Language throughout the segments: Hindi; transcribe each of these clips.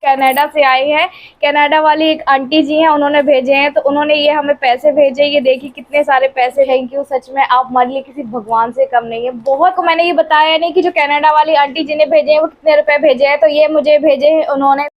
कनाडा से आई है। कनाडा वाली एक आंटी जी हैं, उन्होंने भेजे हैं, तो उन्होंने ये हमें पैसे भेजे। ये देखिए कितने सारे पैसे, थैंक यू। सच में आप हमारे लिए किसी भगवान से कम नहीं है। बहुत को मैंने ये बताया नहीं कि जो कनाडा वाली आंटी जी ने भेजे हैं वो कितने रुपए भेजे हैं, तो ये मुझे भेजे हैं उन्होंने।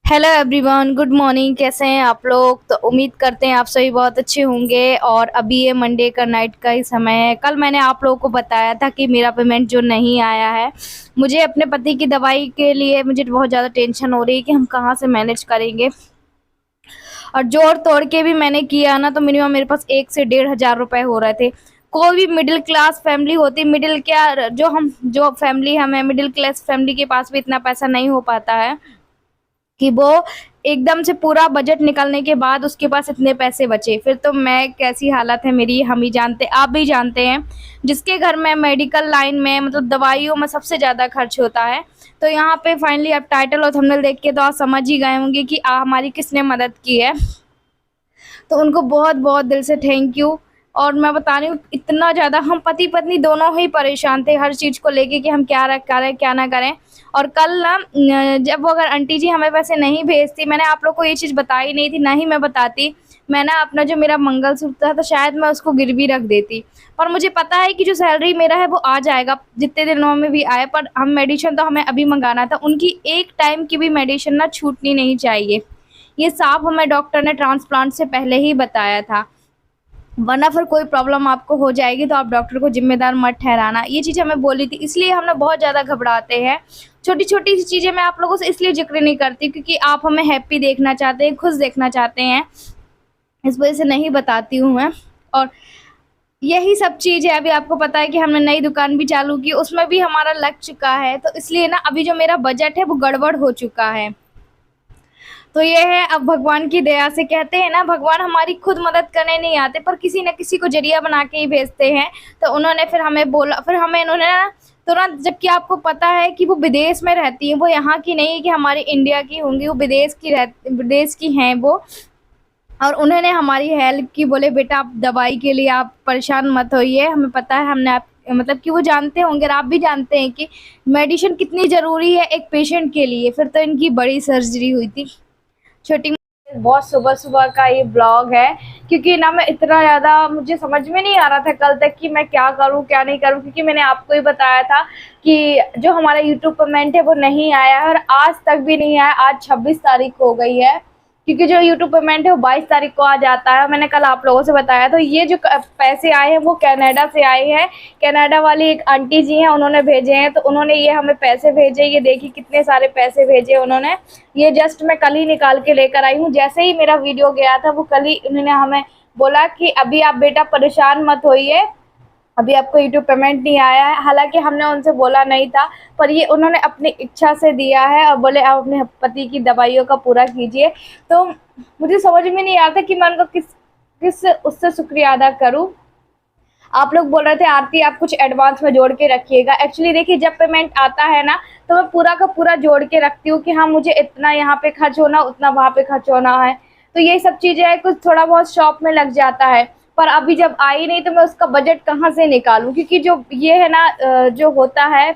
Hello everyone, good morning. कैसे हैं आप लोग? तो उम्मीद करते हैं आप सभी बहुत अच्छे होंगे। और अभी ये मंडे का नाइट का ही समय है। कल मैंने आप लोगों को बताया था कि मेरा पेमेंट जो नहीं आया है, मुझे अपने पति की दवाई के लिए मुझे बहुत ज़्यादा टेंशन हो रही है कि हम कहाँ से मैनेज करेंगे। और जोड़ तोड़ के भी मैंने किया ना, तो मिनिमम मेरे पास 1 से 1,500 हो रहे थे। कोई भी मिडिल क्लास फैमिली होती, मिडिल क्या जो फैमिली हमें मिडिल क्लास फैमिली के पास भी इतना पैसा नहीं हो पाता है कि वो एकदम से पूरा बजट निकलने के बाद उसके पास इतने पैसे बचे। फिर तो मैं कैसी हालत है मेरी, हम ही जानते, आप भी जानते हैं। जिसके घर में मेडिकल लाइन में मतलब दवाइयों में सबसे ज़्यादा खर्च होता है। तो यहाँ पे फाइनली अब टाइटल और थंबनेल देख के तो आप समझ ही गए होंगे कि हमारी किसने मदद की है। तो उनको बहुत बहुत दिल से थैंक यू। और मैं बता रही हूँ इतना ज़्यादा हम पति पत्नी दोनों ही परेशान थे हर चीज़ को लेके कि हम क्या करें क्या ना करें। और कल ना जब वो अगर आंटी जी हमें पैसे नहीं भेजती, मैंने आप लोग को ये चीज़ बताई नहीं थी, ना ही मैं बताती। मैं ना अपना जो मेरा मंगलसूत्र था तो शायद मैं उसको गिरवी रख देती। पर मुझे पता है कि जो सैलरी मेरा है वो आ जाएगा जितने दिनों में भी आए। पर हम मेडिसिन तो हमें अभी मंगाना था, उनकी एक टाइम की भी मेडिसिन ना छूटनी नहीं चाहिए। ये साफ हमें डॉक्टर ने ट्रांसप्लांट से पहले ही बताया था, वरना फिर कोई प्रॉब्लम आपको हो जाएगी तो आप डॉक्टर को जिम्मेदार मत ठहराना। ये चीज़ हमें बोली थी, इसलिए हम ना बहुत ज़्यादा घबराते हैं। छोटी छोटी सी चीज़ें मैं आप लोगों से इसलिए जिक्र नहीं करती क्योंकि आप हमें हैप्पी देखना चाहते हैं, खुश देखना चाहते हैं, इस वजह से नहीं बताती हूँ मैं। और यही सब चीज़ है। अभी आपको पता है कि हमने नई दुकान भी चालू की, उसमें भी हमारा लग चुका है। तो इसलिए ना अभी जो मेरा बजट है वो गड़बड़ हो चुका है। तो ये है, अब भगवान की दया से, कहते हैं ना भगवान हमारी खुद मदद करने नहीं आते पर किसी न किसी को जरिया बना के ही भेजते हैं। तो उन्होंने फिर हमें बोला, फिर हमें इन्होंने ना तुरंत, जबकि आपको पता है कि वो विदेश में रहती हैं, वो यहाँ की नहीं है कि हमारी इंडिया की होंगी, वो विदेश की हैं वो। और उन्होंने हमारी हेल्प की, बोले बेटा आप दवाई के लिए आप परेशान मत होइए, हमें पता है, हमने आप मतलब कि वो जानते होंगे और आप भी जानते हैं कि मेडिसिन कितनी ज़रूरी है एक पेशेंट के लिए। फिर तो इनकी बड़ी सर्जरी हुई थी छोटी। बहुत सुबह सुबह का ये ब्लॉग है क्योंकि ना मैं इतना ज़्यादा, मुझे समझ में नहीं आ रहा था कल तक कि मैं क्या करूं क्या नहीं करूं, क्योंकि मैंने आपको ही बताया था कि जो हमारा यूट्यूब पेमेंट है वो नहीं आया है और आज तक भी नहीं आया। आज 26 तारीख हो गई है, क्योंकि जो यूट्यूब पेमेंट है वो 22 तारीख को आ जाता है। मैंने कल आप लोगों से बताया। तो ये जो पैसे आए हैं वो कनाडा से आए हैं। कनाडा वाली एक आंटी जी हैं, उन्होंने भेजे हैं, तो उन्होंने ये हमें पैसे भेजे। ये देखिए कितने सारे पैसे भेजे उन्होंने। ये जस्ट मैं कल ही निकाल के लेकर आई हूँ, जैसे ही मेरा वीडियो गया था वो कल ही उन्होंने हमें बोला कि अभी आप बेटा परेशान मत होइए, अभी आपको यूट्यूब पेमेंट नहीं आया है। हालांकि हमने उनसे बोला नहीं था, पर ये उन्होंने अपनी इच्छा से दिया है और बोले आप अपने पति की दवाइयों का पूरा कीजिए। तो मुझे समझ में नहीं आता कि मैं उनका किस किस उससे शुक्रिया अदा करूं। आप लोग बोल रहे थे आरती आप कुछ एडवांस में जोड़ के रखिएगा। एक्चुअली देखिए जब पेमेंट आता है ना तो मैं पूरा का पूरा जोड़ के रखती हूँ कि हाँ मुझे इतना यहाँ पे खर्च होना, उतना वहाँ पे खर्च होना है। तो ये सब चीज़ें है, कुछ थोड़ा बहुत शॉप में लग जाता है। पर अभी जब आई नहीं तो मैं उसका बजट कहाँ से निकालूं, क्योंकि जो ये है ना जो होता है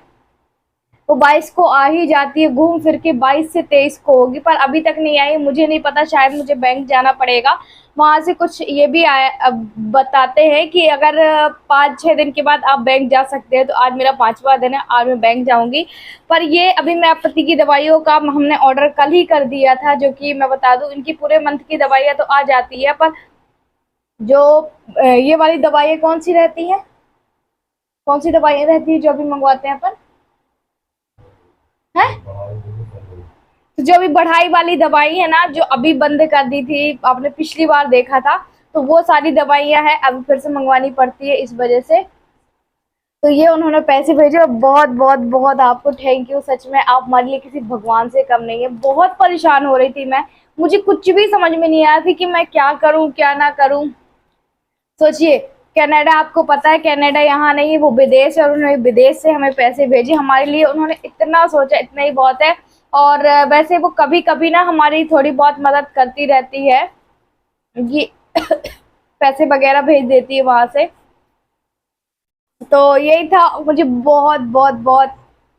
वो 22 को आ ही जाती है, घूम फिर के 22 से 23 को होगी, पर अभी तक नहीं आई। मुझे नहीं पता, शायद मुझे बैंक जाना पड़ेगा। वहाँ से कुछ ये भी आया, अब बताते हैं कि अगर 5-6 दिन के बाद आप बैंक जा सकते हैं। तो आज मेरा 5वां दिन है, आज मैं बैंक जाऊंगी। पर ये अभी मैं पति की दवाइयों का हमने ऑर्डर कल ही कर दिया था, जो कि मैं बता दूं इनकी पूरे मंथ की दवाइयाँ तो आ जाती है। पर जो ये वाली दवाइयाँ कौन सी रहती है, कौन सी दवाइयाँ रहती है जो अभी मंगवाते हैं अपन, है तो जो अभी बढ़ाई वाली दवाई है ना, जो अभी बंद कर दी थी, आपने पिछली बार देखा था, तो वो सारी दवाइयाँ हैं, अभी फिर से मंगवानी पड़ती है इस वजह से। तो ये उन्होंने पैसे भेजे और बहुत बहुत बहुत आपको थैंक यू। सच में आप हमारे लिए किसी भगवान से कम नहीं है। बहुत परेशान हो रही थी मैं, मुझे कुछ भी समझ में नहीं आया थी कि मैं क्या करूं क्या ना करूं। सोचिए, कनाडा, आपको पता है कनाडा यहाँ नहीं है, वो विदेश है, और उन्होंने विदेश से हमें पैसे भेजे। हमारे लिए उन्होंने इतना सोचा, इतना ही बहुत है। और वैसे वो कभी कभी ना हमारी थोड़ी बहुत मदद करती रहती है, ये पैसे वगैरह भेज देती है वहां से। तो यही था, मुझे बहुत बहुत बहुत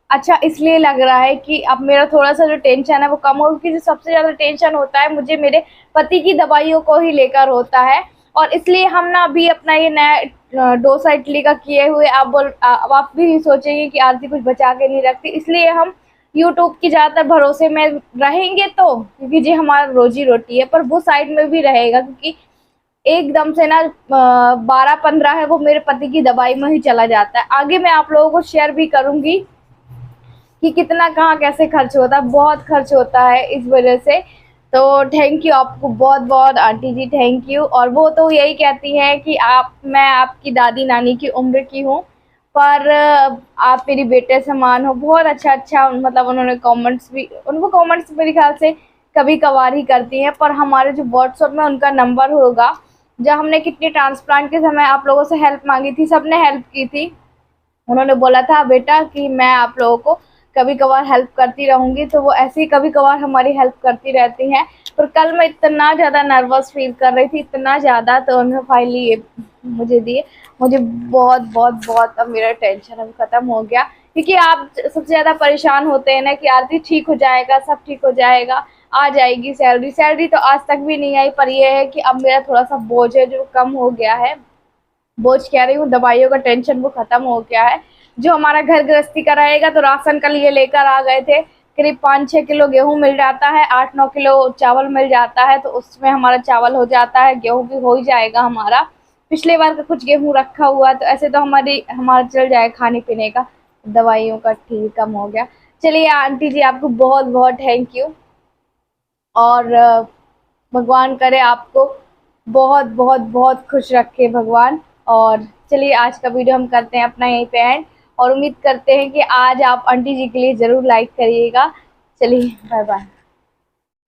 अच्छा इसलिए लग रहा है कि अब मेरा थोड़ा-सा जो टेंशन है वो कम हो, क्योंकि जो सबसे ज़्यादा टेंशन होता है मुझे मेरे पति की दवाइयों को ही लेकर होता है। और इसलिए हम ना अभी अपना ये नया डोसा इडली का किए हुए अब आप भी सोचेंगे कि आरती कुछ बचा के नहीं रखती, इसलिए हम यूट्यूब की ज़्यादातर भरोसे में रहेंगे तो, क्योंकि ये हमारा रोज़ी-रोटी है, पर वो साइड में भी रहेगा, क्योंकि एकदम से ना 12-15 है वो मेरे पति की दवाई में ही चला जाता है। आगे मैं आप लोगों को शेयर भी करूँगी कि कितना कहाँ कैसे खर्च होता है, बहुत खर्च होता है इस वजह से। तो थैंक यू आपको बहुत-बहुत आंटी जी, थैंक यू। और वो तो यही कहती हैं कि मैं आपकी दादी-नानी की उम्र की हूँ, पर आप मेरी बेटे समान हो। बहुत अच्छा-अच्छा मतलब उन्होंने कमेंट्स भी, उनको कमेंट्स मेरे ख़्याल से कभी-कभार ही करती हैं, पर हमारे जो व्हाट्सएप में उनका नंबर होगा, जब हमने किडनी ट्रांसप्लांट के समय आप लोगों से हेल्प माँगी थी, सबने हेल्प की थी। उन्होंने बोला था बेटा कि मैं आप लोगों को कभी-कभार हेल्प करती रहूँगी, तो वो ऐसे ही कभी-कभार हमारी हेल्प करती रहती हैं। पर कल मैं इतना ज़्यादा नर्वस फ़ील कर रही थी, इतना ज़्यादा, तो उन्होंने फाइनली ये मुझे दिए। मुझे बहुत अब मेरा टेंशन अब खत्म हो गया, क्योंकि आप सबसे ज़्यादा परेशान होते हैं ना कि आरती ठीक हो जाएगा, सब ठीक हो जाएगा, आ जाएगी सैलरी। सैलरी तो आज तक भी नहीं आई, पर ये है कि अब मेरा थोड़ा-सा बोझ है जो कम हो गया है। बोझ कह रही हूँ, दवाइयों का टेंशन वो खत्म हो गया है। जो हमारा घर गृहस्थी का रहेगा, तो राशन कल ये लेकर आ गए थे, करीब 5-6 किलो गेहूँ मिल जाता है, 8-9 किलो चावल मिल जाता है, तो उसमें हमारा चावल हो जाता है, गेहूँ भी हो ही जाएगा हमारा। पिछले बार का कुछ गेहूँ रखा हुआ है, तो ऐसे तो हमारा चल जाएगा खाने पीने का, दवाइयों का ठीक कम हो गया। चलिए आंटी जी, आपको बहुत बहुत थैंक यू। और भगवान करे आपको बहुत बहुत बहुत खुश रखे भगवान। और चलिए आज का वीडियो हम करते हैं अपना यहीं पे एंड, और उम्मीद करते हैं कि आज आप आंटी जी के लिए ज़रूर लाइक करिएगा। चलिए बाय बाय।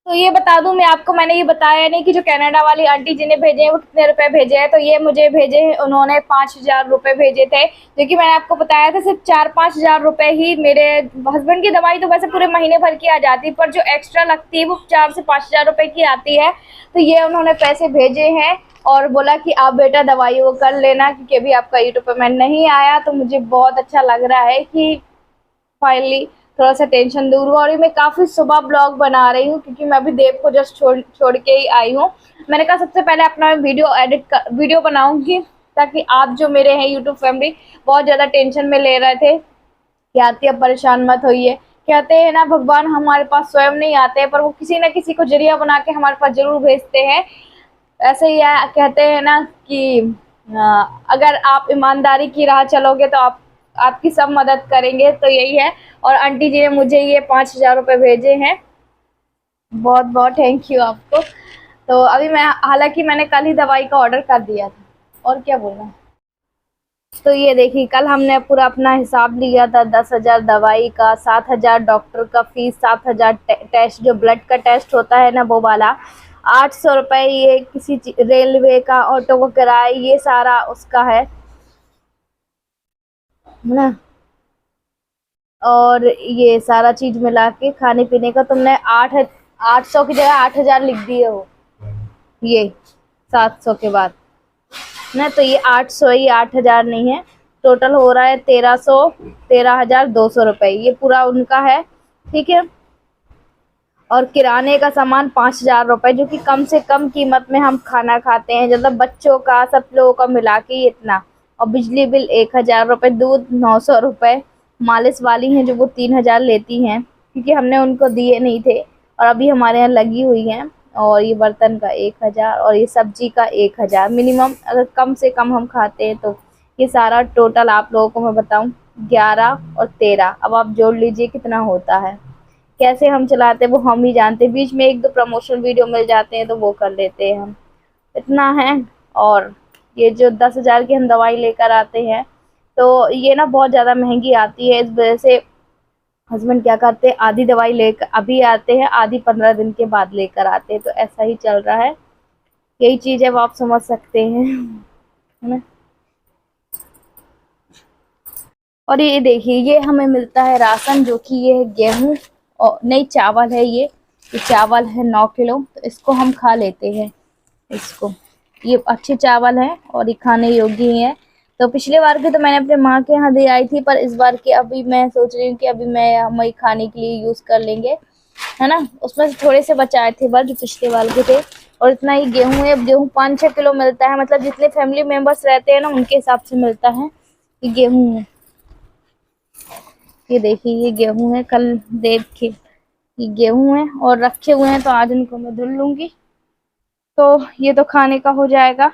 तो ये बता दूं मैं आपको, मैंने ये बताया नहीं कि जो कनाडा वाली आंटी जी ने भेजे हैं वो कितने रुपए भेजे हैं। तो ये मुझे भेजे हैं, उन्होंने 5,000 रुपए भेजे थे, जो कि मैंने आपको बताया था सिर्फ 4-5 हज़ार रुपए ही। मेरे हस्बैंड की दवाई तो वैसे पूरे महीने भर की आ जाती, पर जो एक्स्ट्रा लगती है वो 4 से 5 हज़ार रुपए की आती है। तो ये उन्होंने पैसे भेजे हैं और बोला कि आप बेटा दवाई वो कर लेना, क्योंकि अभी आपका यूट्यूब पेमेंट नहीं आया। तो मुझे बहुत अच्छा लग रहा है कि फाइनली थोड़ा-सा टेंशन दूर हुआ। और ये मैं काफ़ी सुबह ब्लॉग बना रही हूँ, क्योंकि मैं अभी देव को जस्ट छोड़ के ही आई हूँ। मैंने कहा सबसे पहले अपना वीडियो बनाऊँगी, ताकि आप जो मेरे हैं यूट्यूब फैमिली बहुत ज़्यादा टेंशन में ले रहे थे कि आरती अब परेशान मत होइए। कहते हैं ना भगवान हमारे पास स्वयं नहीं आते हैं, पर वो किसी न किसी को ज़रिया बना के हमारे पास ज़रूर भेजते हैं। ऐसे ही कहते हैं ना कि अगर आप ईमानदारी की राह चलोगे तो आपकी सब मदद करेंगे, तो यही है। और आंटी जी ने मुझे ये 5,000 रुपये भेजे हैं, बहुत बहुत थैंक यू आपको। तो अभी मैं, हालांकि मैंने कल ही दवाई का ऑर्डर कर दिया था, और क्या बोलना है। तो ये देखिए, कल हमने पूरा अपना हिसाब लिया था, 10,000 दवाई का, 7,000 डॉक्टर का फीस, 7,000 टेस्ट, जो ब्लड का टेस्ट होता है ना वो वाला, 800 रुपये ये किसी रेलवे का, ऑटो का किराया, ये सारा उसका है ना। और ये सारा चीज मिला के खाने पीने का तुमने 800 की जगह 8,000 लिख दिए हो, ये 700 के बाद ना। तो ये 800 ही, 8,000 नहीं है। टोटल हो रहा है 13,200 रुपये, ये पूरा उनका है, ठीक है। और किराने का सामान 5,000 रुपये, जो कि कम से कम कीमत में हम खाना खाते हैं, मतलब बच्चों का सब लोगों का मिला के इतना। और बिजली बिल 1,000 रुपये, दूध 900 रुपये, मालिश वाली हैं जो वो 3,000 लेती हैं, क्योंकि हमने उनको दिए नहीं थे और अभी हमारे यहाँ लगी हुई हैं। और ये बर्तन का 1,000, और ये सब्जी का 1,000, मिनिमम अगर कम से कम हम खाते हैं तो ये सारा टोटल आप लोगों को मैं बताऊं 11 और 13, अब आप जोड़ लीजिए कितना होता है। कैसे हम चलाते हैं वो हम ही जानते हैं, बीच में 1-2 प्रमोशन वीडियो मिल जाते हैं तो वो कर लेते हैं हम, इतना है। और ये जो 10,000 की हम दवाई लेकर आते हैं, तो ये ना बहुत ज़्यादा महंगी आती है, इस वजह से हस्बैंड क्या करते हैं, आधी दवाई लेकर अभी आते हैं, आधी 15 दिन के बाद लेकर आते हैं। तो ऐसा ही चल रहा है, यही चीज़ है, वो आप समझ सकते हैं, है ना। और ये देखिए, ये हमें मिलता है राशन, जो कि ये है गेहूँ और नहीं चावल है, ये चावल है 9 किलो, तो इसको हम खा लेते हैं। इसको, ये अच्छे चावल हैं और ये खाने योग्य ही है। तो पिछले बार की तो मैंने अपने माँ के यहाँ दे आई थी, पर इस बार की अभी मैं सोच रही हूँ कि अभी मैं हम वही खाने के लिए यूज कर लेंगे, है ना। उसमें से थोड़े से बचाए थे बस जो पिछले बार के थे। और इतना ही गेहूं है, अब गेहूं 5-6 किलो मिलता है, मतलब जितने फैमिली मेंबर्स रहते हैं ना उनके हिसाब से मिलता है। ये गेहूं है, ये देखिए ये गेहूं है, कल देख के ये गेहूं है और रखे हुए हैं, तो आज इनको मैं धुल लूंगी। तो ये तो खाने का हो जाएगा।